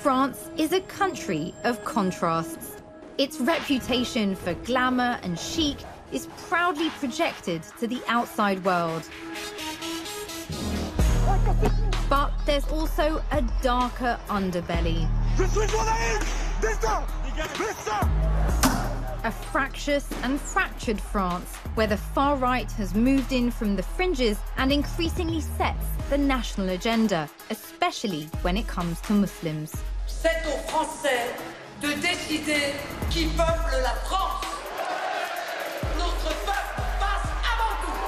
France is a country of contrasts. Its reputation for glamour and chic is proudly projected to the outside world. But there's also a darker underbelly. A fractious and fractured France, where the far right has moved in from the fringes and increasingly sets the national agenda, especially when it comes to Muslims. C'est aux Français de décider qui peuple la France. Notre peuple passe avant tout.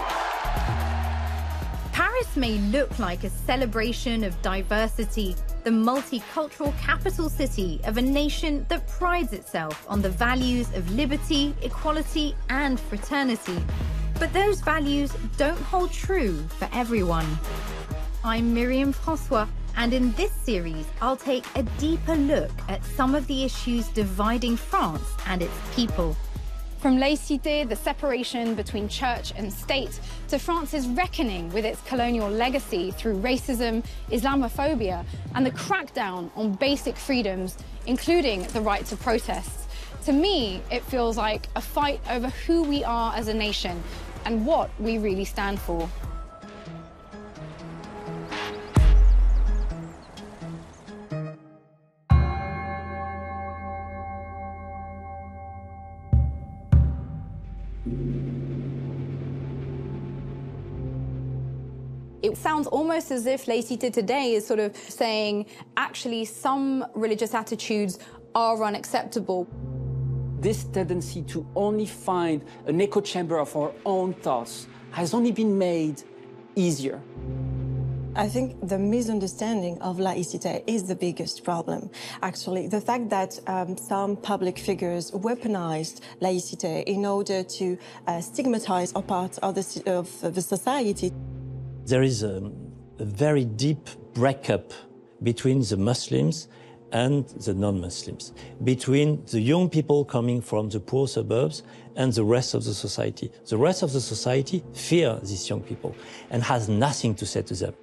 Paris may look like a celebration of diversity, the multicultural capital city of a nation that prides itself on the values of liberty, equality, and fraternity. But those values don't hold true for everyone. I'm Myriam François, and in this series, I'll take a deeper look at some of the issues dividing France and its people. From laicite, the separation between church and state, to France's reckoning with its colonial legacy through racism, Islamophobia, and the crackdown on basic freedoms, including the right to protest. To me, it feels like a fight over who we are as a nation and what we really stand for. It sounds almost as if laicite today is sort of saying, actually, some religious attitudes are unacceptable. This tendency to only find an echo chamber of our own thoughts has only been made easier. I think the misunderstanding of laicite is the biggest problem. Actually, the fact that some public figures weaponized laicite in order to stigmatize a part of the society. There is a very deep breakup between the Muslims and the non-Muslims, between the young people coming from the poor suburbs and the rest of the society. The rest of the society fear these young people and has nothing to say to them.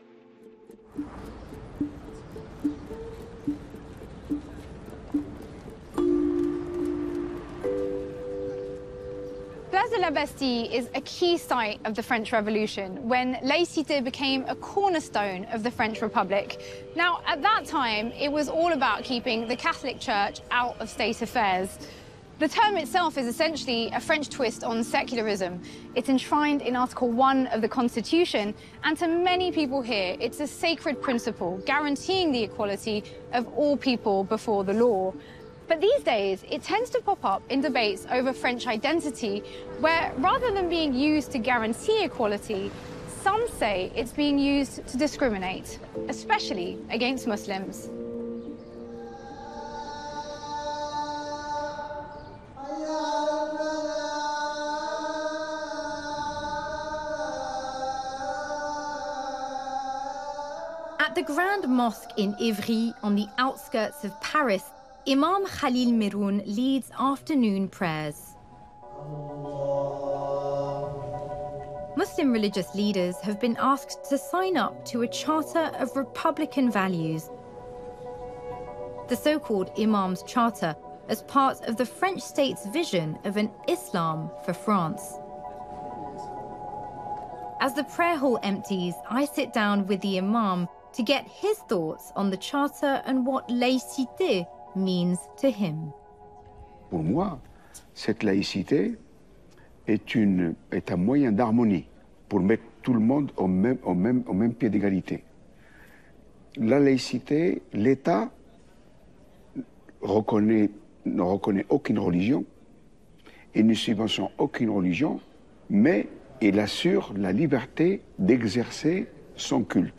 Place de la Bastille is a key site of the French Revolution, when laicite became a cornerstone of the French Republic. Now, at that time, it was all about keeping the Catholic Church out of state affairs. The term itself is essentially a French twist on secularism. It's enshrined in Article 1 of the Constitution, and to many people here, it's a sacred principle guaranteeing the equality of all people before the law. But these days, it tends to pop up in debates over French identity, where rather than being used to guarantee equality, some say it's being used to discriminate, especially against Muslims. At the Grand Mosque in Ivry, on the outskirts of Paris, Imam Khalil Miroun leads afternoon prayers. Muslim religious leaders have been asked to sign up to a charter of republican values, the so-called Imams Charter, as part of the French state's vision of an Islam for France. As the prayer hall empties, I sit down with the Imam to get his thoughts on the charter and what laïcité means to him. Pour moi, cette laïcité est un moyen d'harmonie pour mettre tout le monde au même pied d'égalité. La laïcité, l'État ne reconnaît aucune religion et ne subventionne aucune religion, mais il assure la liberté d'exercer son culte.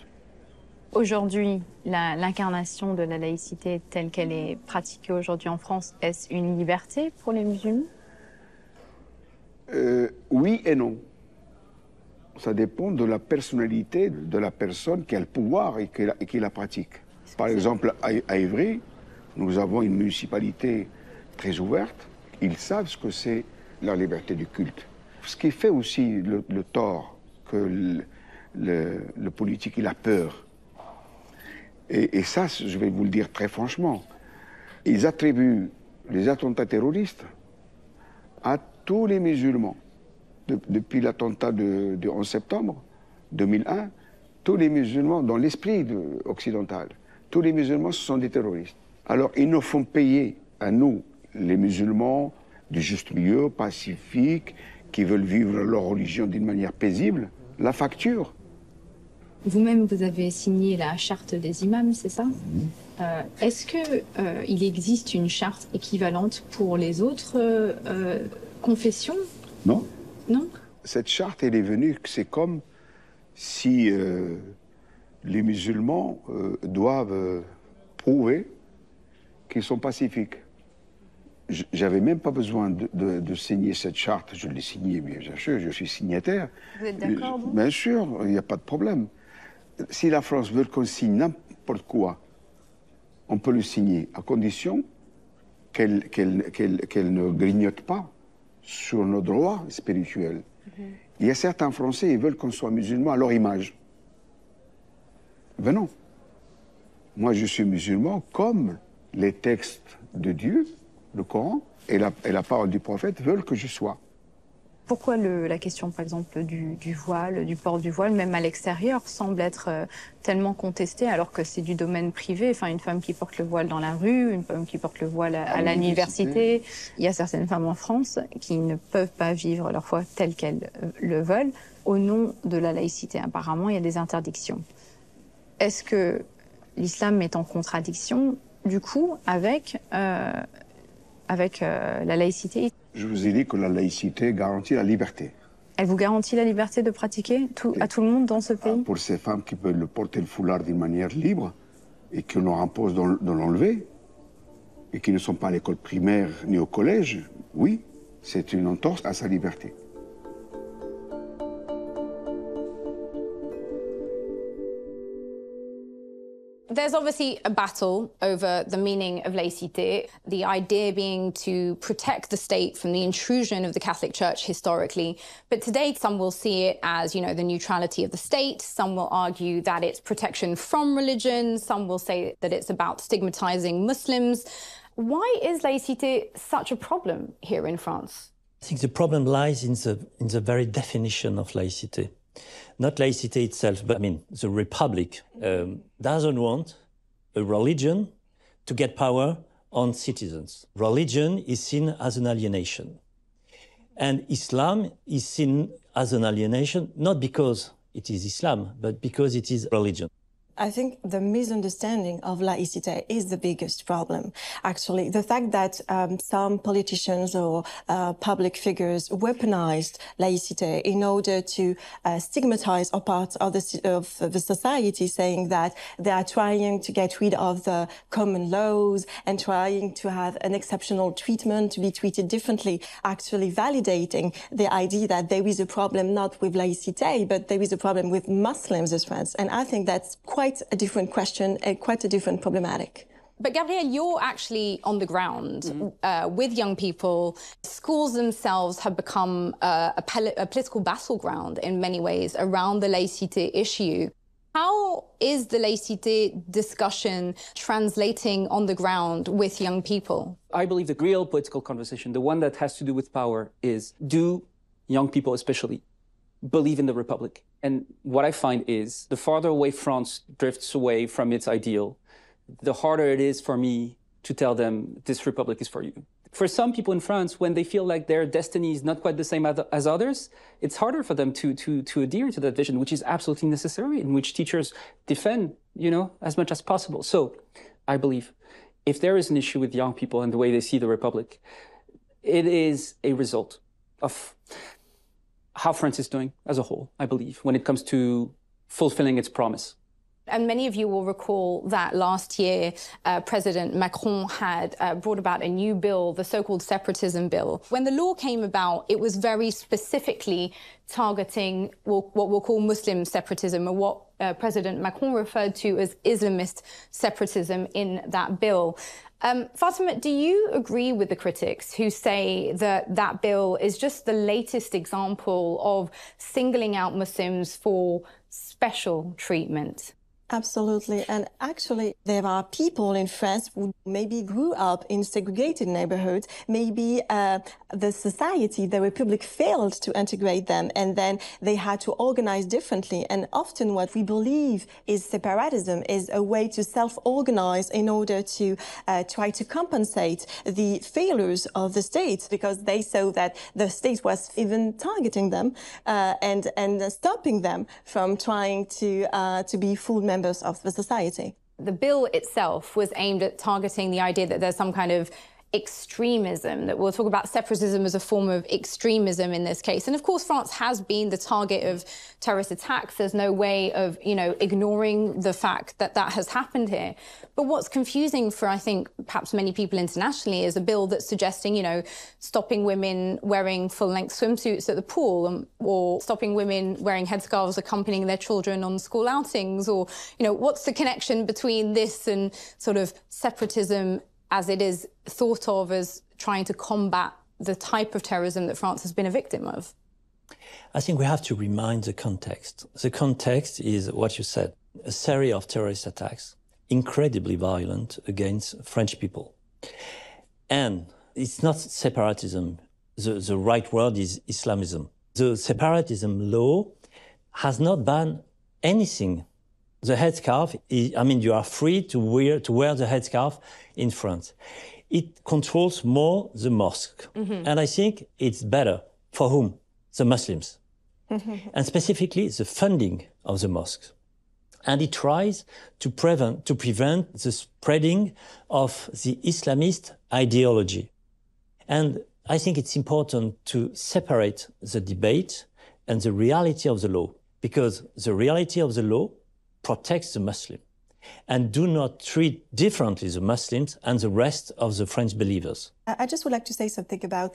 Aujourd'hui, l'incarnation de la laïcité telle qu'elle est pratiquée aujourd'hui en France, est-ce une liberté pour les musulmans? Oui et non. Ça dépend de la personnalité de la personne qui a le pouvoir et qui la pratique. Par exemple, à Ivry, nous avons une municipalité très ouverte. Ils savent ce que c'est la liberté du culte. Ce qui fait aussi le tort que le politique il a peur Et ça, je vais vous le dire très franchement, ils attribuent les attentats terroristes à tous les musulmans. Depuis l'attentat de 11 septembre 2001, tous les musulmans, dans l'esprit occidental, tous les musulmans sont des terroristes. Alors, ils nous font payer à nous, les musulmans du juste milieu, pacifiques, qui veulent vivre leur religion d'une manière paisible, la facture. Vous-même, vous avez signé la charte des imams, c'est ça? Est-ce qu'il existe une charte équivalente pour les autres confessions? Non. Non? Cette charte, elle est venue, c'est comme si les musulmans doivent prouver qu'ils sont pacifiques. J'avais même pas besoin de signer cette charte. Je l'ai signée, bien sûr, je suis signataire. Vous êtes d'accord, vous? Bien sûr, il n'y a pas de problème. Si la France veut qu'on signe n'importe quoi, on peut le signer, à condition qu'elle ne grignote pas sur nos droits spirituels. Il y a certains Français, ils veulent qu'on soit musulman à leur image. Ben non. Moi, je suis musulman comme les textes de Dieu, le Coran et la parole du prophète veulent que je sois. Pourquoi la question, par exemple, du voile, du port du voile, même à l'extérieur, semble être tellement contestée alors que c'est du domaine privé? Enfin, une femme qui porte le voile dans la rue, une femme qui porte le voile à l'université. Il y a certaines femmes en France qui ne peuvent pas vivre leur foi telle qu'elles le veulent. Au nom de la laïcité, apparemment, il y a des interdictions. Est-ce que l'islam est en contradiction, du coup, avec la laïcité? Je vous ai dit que la laïcité garantit la liberté. Elle vous garantit la liberté de pratiquer à tout le monde dans ce pays? Pour ces femmes qui peuvent porter le foulard d'une manière libre et qu'on leur impose de l'enlever et qui ne sont pas à l'école primaire ni au collège, oui, c'est une entorse à sa liberté. There's obviously a battle over the meaning of laicite, the idea being to protect the state from the intrusion of the Catholic Church historically. But today, some will see it as, you know, the neutrality of the state. Some will argue that it's protection from religion. Some will say that it's about stigmatizing Muslims. Why is laicite such a problem here in France? I think the problem lies in the very definition of laicite. Not laicite itself, but I mean, the Republic doesn't want a religion to get power on citizens. Religion is seen as an alienation. And Islam is seen as an alienation, not because it is Islam, but because it is religion. I think the misunderstanding of laicite is the biggest problem. Actually, the fact that some politicians or public figures weaponized laicite in order to stigmatize a part of the society, saying that they are trying to get rid of the common laws and trying to have an exceptional treatment, to be treated differently, actually validating the idea that there is a problem not with laicite, but there is a problem with Muslims as friends. And I think that's quite a different question and quite a different problematic. But Gabrielle, you're actually on the ground with young people. Schools themselves have become a political battleground in many ways around the laicite issue. How is the laicite discussion translating on the ground with young people? I believe the real political conversation, the one that has to do with power, is do young people especially believe in the Republic? And what I find is the farther away France drifts away from its ideal, the harder it is for me to tell them this Republic is for you. For some people in France, when they feel like their destiny is not quite the same as others, it's harder for them to adhere to that vision, which is absolutely necessary, in which teachers defend, you know, as much as possible. So I believe if there is an issue with young people and the way they see the Republic, it is a result of how France is doing as a whole, I believe, when it comes to fulfilling its promise. And many of you will recall that last year, President Macron had brought about a new bill, the so-called Separatism Bill. When the law came about, it was very specifically targeting what we'll call Muslim separatism, or what President Macron referred to as Islamist separatism in that bill. Fatima, do you agree with the critics who say that that bill is just the latest example of singling out Muslims for special treatment? Absolutely. And actually, there are people in France who maybe grew up in segregated neighborhoods. Maybe the society, the republic failed to integrate them, and then they had to organize differently. And often what we believe is separatism is a way to self-organize in order to try to compensate the failures of the state, because they saw that the state was even targeting them and stopping them from trying to be full members of the society. The bill itself was aimed at targeting the idea that there's some kind of extremism, that we'll talk about separatism as a form of extremism in this case. And of course, France has been the target of terrorist attacks. There's no way of, ignoring the fact that that has happened here. But what's confusing for, I think, perhaps many people internationally is a bill that's suggesting, stopping women wearing full-length swimsuits at the pool, or stopping women wearing headscarves accompanying their children on school outings, or, what's the connection between this and sort of separatism as it is thought of as trying to combat the type of terrorism that France has been a victim of? I think we have to remind the context. The context is what you said, a series of terrorist attacks, incredibly violent against French people. And it's not separatism. The right word is Islamism. The separatism law has not banned anything. The headscarf, you are free to wear the headscarf in France. It controls more the mosque. Mm-hmm. And I think it's better. For whom? The Muslims. Mm-hmm. And specifically the funding of the mosques. And it tries to prevent the spreading of the Islamist ideology. And I think it's important to separate the debate and the reality of the law, because the reality of the law protects the Muslim and do not treat differently the Muslims and the rest of the French believers. I just would like to say something about,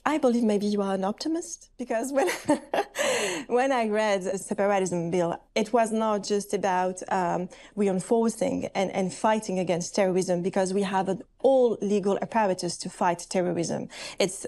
I believe maybe you are an optimist, because when I read the Separatism Bill, it was not just about reinforcing and fighting against terrorism, because we have an all legal apparatus to fight terrorism. It's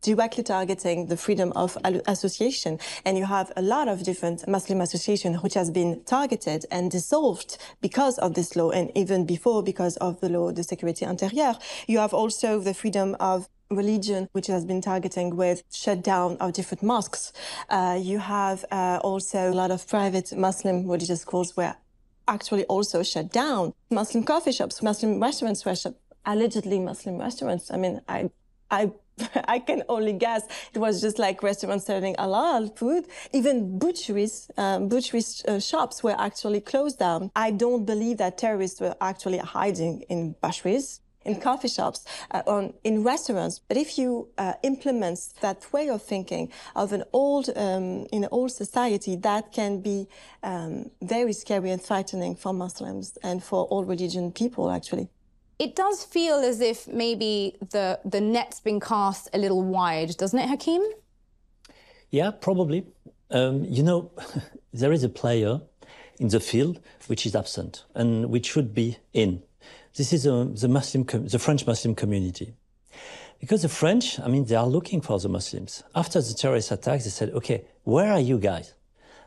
directly targeting the freedom of association. And you have a lot of different Muslim associations which has been targeted and dissolved because of this law, and even before because of the law de sécurité intérieure. You have also the freedom of religion, which has been targeting with shutdown of different mosques. You have also a lot of private Muslim religious schools were actually also shut down. Muslim coffee shops, Muslim restaurants were shut, allegedly Muslim restaurants. I mean, I can only guess it was just like restaurants serving halal food. Even butcheries shops were actually closed down. I don't believe that terrorists were actually hiding in butcheries, in coffee shops, in restaurants. But if you implement that way of thinking of an old, in an old society, that can be very scary and frightening for Muslims and for all religion people, actually. It does feel as if maybe the net's been cast a little wide, doesn't it, Hakeem? Yeah, probably. There is a player in the field which is absent and which should be in. This is the French Muslim community. Because the French, they are looking for the Muslims. After the terrorist attacks, they said, okay, where are you guys?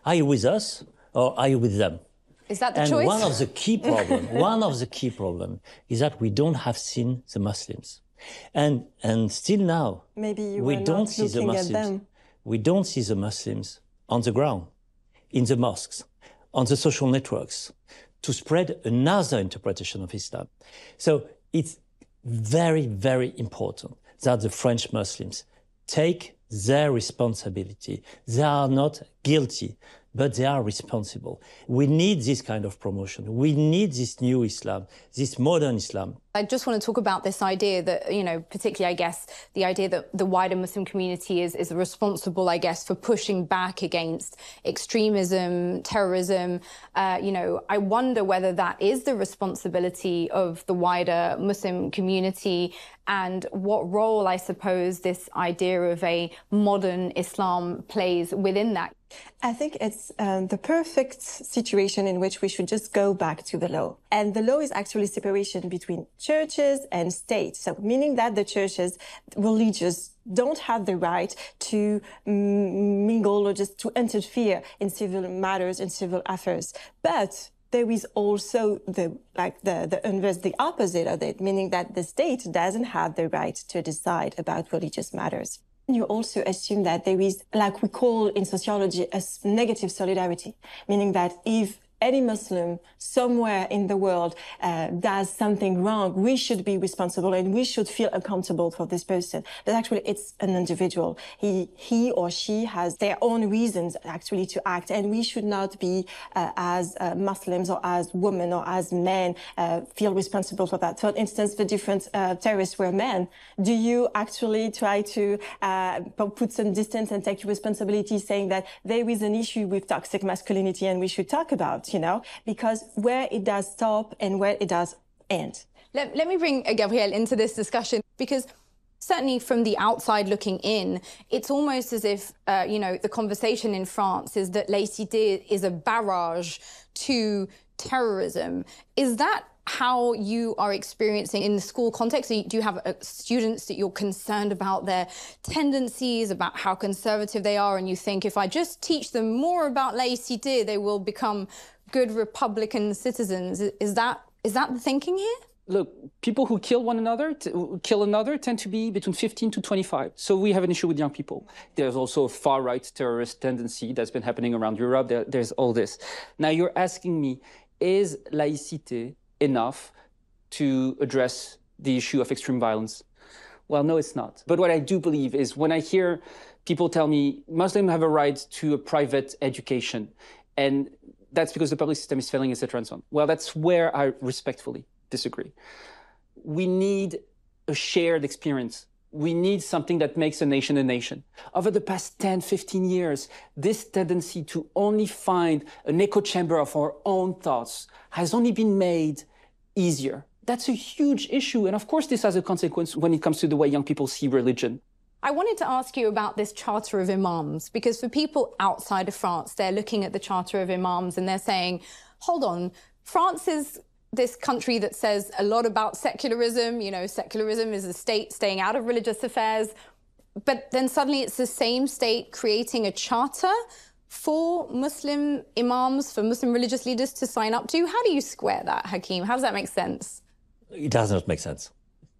Are you with us or are you with them? Is that the choice? One of the key problem is that we don't have seen the Muslims. And still now, maybe we don't see the Muslims. We don't see the Muslims on the ground, in the mosques, on the social networks, to spread another interpretation of Islam. So it's very, very important that the French Muslims take their responsibility. They are not guilty, but they are responsible. We need this kind of promotion. We need this new Islam, this modern Islam. I just want to talk about this idea that, particularly, I guess, the idea that the wider Muslim community is responsible, I guess, for pushing back against extremism, terrorism. I wonder whether that is the responsibility of the wider Muslim community, and what role, I suppose, this idea of a modern Islam plays within that. I think it's the perfect situation in which we should just go back to the law. And the law is actually separation between churches and state. So meaning that the churches, religious, don't have the right to mingle or just to interfere in civil matters, in civil affairs. But there is also the inverse, the opposite of it, meaning that the state doesn't have the right to decide about religious matters. You also assume that there is, like we call in sociology, a negative solidarity, meaning that if any Muslim somewhere in the world does something wrong, we should be responsible and we should feel accountable for this person. But actually, it's an individual. He or she has their own reasons actually to act, and we should not be, as Muslims or as women or as men, feel responsible for that. For instance, the different terrorists were men. Do you actually try to put some distance and take responsibility, saying that there is an issue with toxic masculinity and we should talk about, because where it does stop and where it does end. Let me bring Gabrielle into this discussion, because certainly from the outside looking in, it's almost as if, the conversation in France is that laicite is a barrage to terrorism. Is that how you are experiencing in the school context? Do you have students that you're concerned about their tendencies, about how conservative they are, and you think if I just teach them more about laicite, they will become good Republican citizens? Is that the thinking here? Look, people who kill another tend to be between 15 to 25. So we have an issue with young people. There's also a far-right terrorist tendency that's been happening around Europe. There's all this. Now you're asking me, is laicite enough to address the issue of extreme violence? Well, no, it's not. But what I do believe is when I hear people tell me Muslims have a right to a private education, and that's because the public system is failing, etc. and so on. Well, that's where I respectfully disagree. We need a shared experience. We need something that makes a nation a nation. Over the past 10, 15 years, this tendency to only find an echo chamber of our own thoughts has only been made easier. That's a huge issue. And of course, this has a consequence when it comes to the way young people see religion. I wanted to ask you about this Charter of Imams, because for people outside of France, they're looking at the Charter of Imams and they're saying, hold on, France is this country that says a lot about secularism. Secularism is the state staying out of religious affairs. But then suddenly it's the same state creating a charter for Muslim imams, for Muslim religious leaders to sign up to. How do you square that, Hakim? How does that make sense? It does not make sense.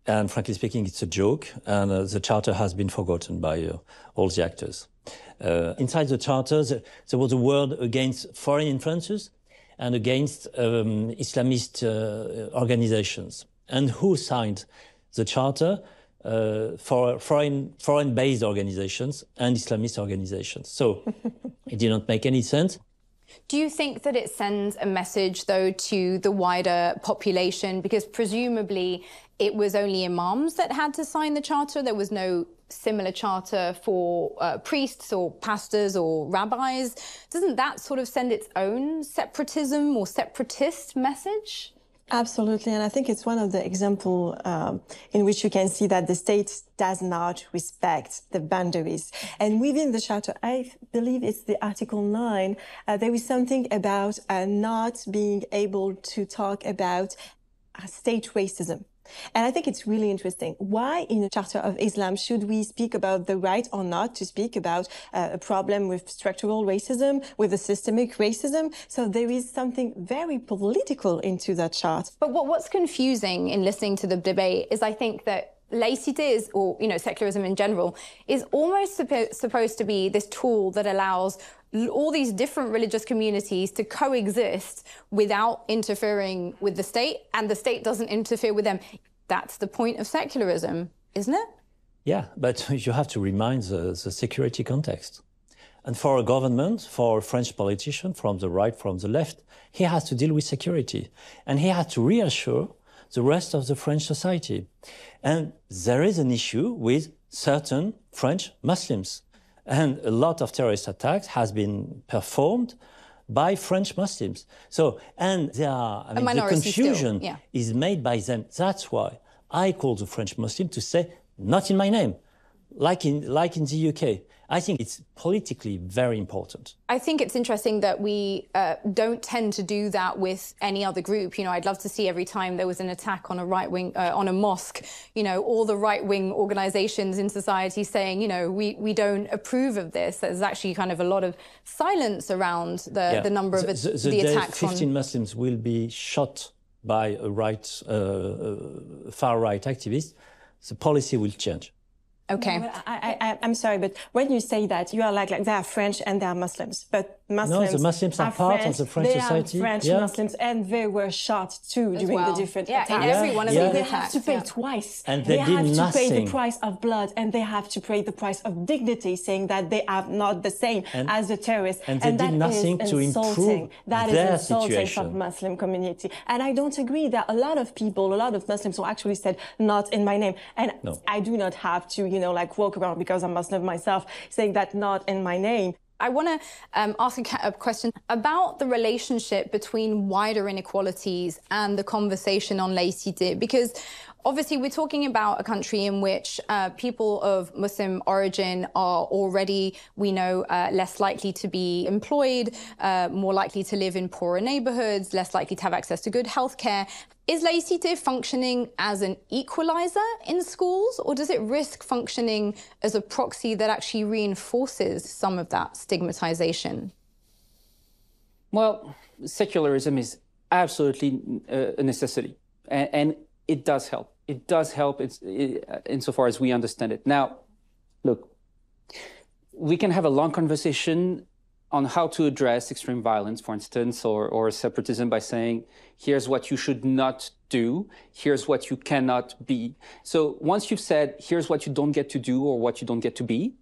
And frankly speaking, it's a joke, and the charter has been forgotten by all the actors. Inside the charter, there was a word against foreign influences and against Islamist organizations. And who signed the charter? For foreign-based organizations and Islamist organizations. So it did not make any sense. Do you think that it sends a message, though, to the wider population? Because presumably it was only imams that had to sign the charter. There was no similar charter for priests or pastors or rabbis. Doesn't that sort of send its own separatism or separatist message? Absolutely, and I think it's one of the examples in which you can see that the state does not respect the boundaries. And within the Charter, I believe it's the Article 9, there is something about not being able to talk about state racism. And I think it's really interesting. Why in the Charter of Islam should we speak about the right or not to speak about a problem with structural racism, with a systemic racism? So there is something very political into that chart. But what's confusing in listening to the debate is I think that laicite is, or, secularism in general, is almost supposed to be this tool that allows all these different religious communities to coexist without interfering with the state, and the state doesn't interfere with them. That's the point of secularism, isn't it? Yeah, but you have to remind the security context. And for a government, for a French politician, from the right, from the left, he has to deal with security. And he has to reassure the rest of the French society. And there is an issue with certain French Muslims. And a lot of terrorist attacks has been performed by French Muslims. So, and they are, the confusion is made by them. That's why I call the French Muslim to say, not in my name. like in the UK. I think it's politically very important. I think it's interesting that we don't tend to do that with any other group. You know, I'd love to see every time there was an attack on a right-wing, on a mosque, you know, all the right-wing organisations in society saying, you know, we don't approve of this. There's actually kind of a lot of silence around the number of the attacks. 15 Muslims will be shot by a far-right activist. The policy will change. Okay. No, I'm sorry, but when you say that, you are like they are French and they are Muslims, but Muslims. No, the Muslims are part French, of the French society. They are French Muslims, and they were shot too during the different attacks. In every one of these They attacks. have to pay twice. And they did have to pay nothing. the price of blood, and they have to pay the price of dignity, saying that they are not the same as the terrorists. And they did nothing to improve their insulting situation. for the Muslim community. And I don't agree that a lot of people, a lot of Muslims who actually said not in my name. And no. I do not have to, you know, like walk around because I'm Muslim myself, saying that not in my name. I want to ask a question about the relationship between wider inequalities and the conversation on laicite, because obviously we're talking about a country in which people of Muslim origin are already, we know, less likely to be employed, more likely to live in poorer neighbourhoods, less likely to have access to good healthcare. Is laicite functioning as an equaliser in schools, or does it risk functioning as a proxy that actually reinforces some of that stigmatisation? Well, secularism is absolutely a necessity, and it does help. It does help insofar as we understand it. Now, look, we can have a long conversation on how to address extreme violence, for instance, or separatism by saying, here's what you should not do, here's what you cannot be. So once you've said, here's what you don't get to do or what you don't get to be,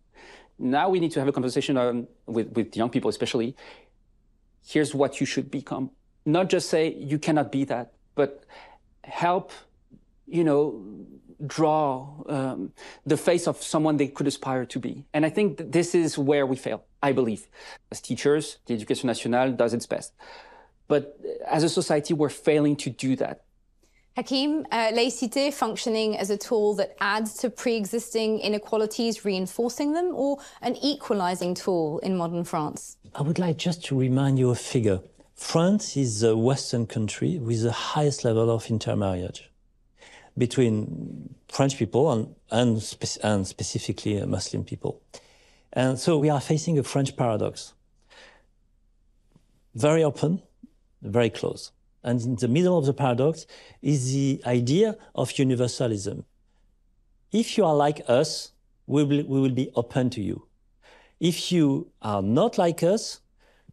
now we need to have a conversation with young people especially, here's what you should become. Not just say, you cannot be that, but help, you know, draw the face of someone they could aspire to be. And I think this is where we fail, I believe. As teachers, the Éducation nationale does its best. But as a society, we're failing to do that. Hakim, laicite functioning as a tool that adds to pre-existing inequalities, reinforcing them, or an equalising tool in modern France? I would like just to remind you of a figure. France is a Western country with the highest level of intermarriage between French people and specifically Muslim people. And so we are facing a French paradox. Very open, very close. And in the middle of the paradox is the idea of universalism. If you are like us, we will be open to you. If you are not like us,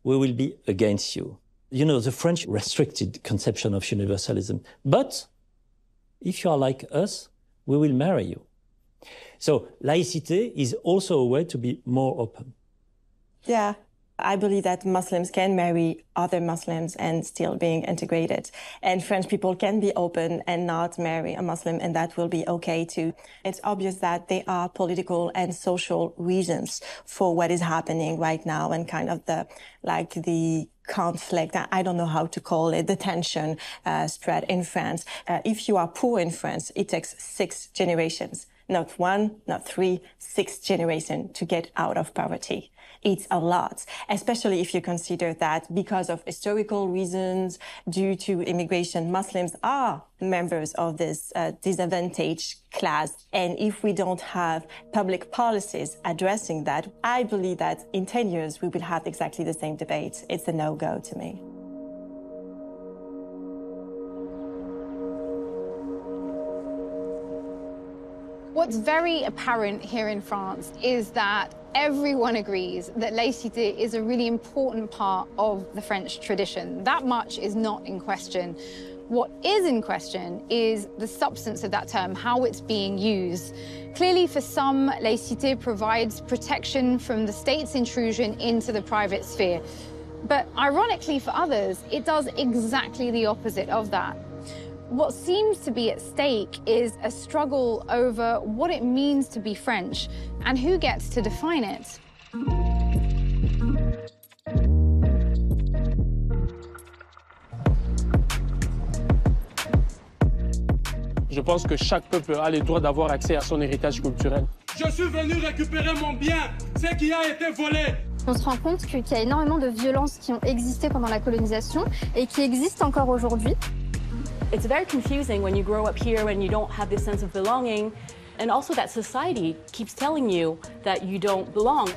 we will be against you. You know, the French restricted conception of universalism. But if you are like us, we will marry you. So laicite is also a way to be more open. Yeah, I believe that Muslims can marry other Muslims and still being integrated. And French people can be open and not marry a Muslim, and that will be okay too. It's obvious that there are political and social reasons for what is happening right now and kind of the conflict, I don't know how to call it, the tension spread in France. If you are poor in France, it takes 6 generations, not 1, not 3, 6 generations to get out of poverty. It's a lot, especially if you consider that because of historical reasons, due to immigration, Muslims are members of this disadvantaged class. And if we don't have public policies addressing that, I believe that in 10 years, we will have exactly the same debate. It's a no-go to me. What's very apparent here in France is that everyone agrees that laicite is a really important part of the French tradition. That much is not in question. What is in question is the substance of that term, how it's being used. Clearly, for some, laicite provides protection from the state's intrusion into the private sphere. But ironically for others, it does exactly the opposite of that. What seems to be at stake is a struggle over what it means to be French and who gets to define it. Je pense que chaque peuple a le droit d'avoir accès à son héritage culturel. Je suis venu récupérer mon bien, ce qui a été volé. On se rend compte qu'il y a énormément de violences qui ont existé pendant la colonisation et qui existent encore aujourd'hui. It's very confusing when you grow up here and you don't have this sense of belonging, and also that society keeps telling you that you don't belong.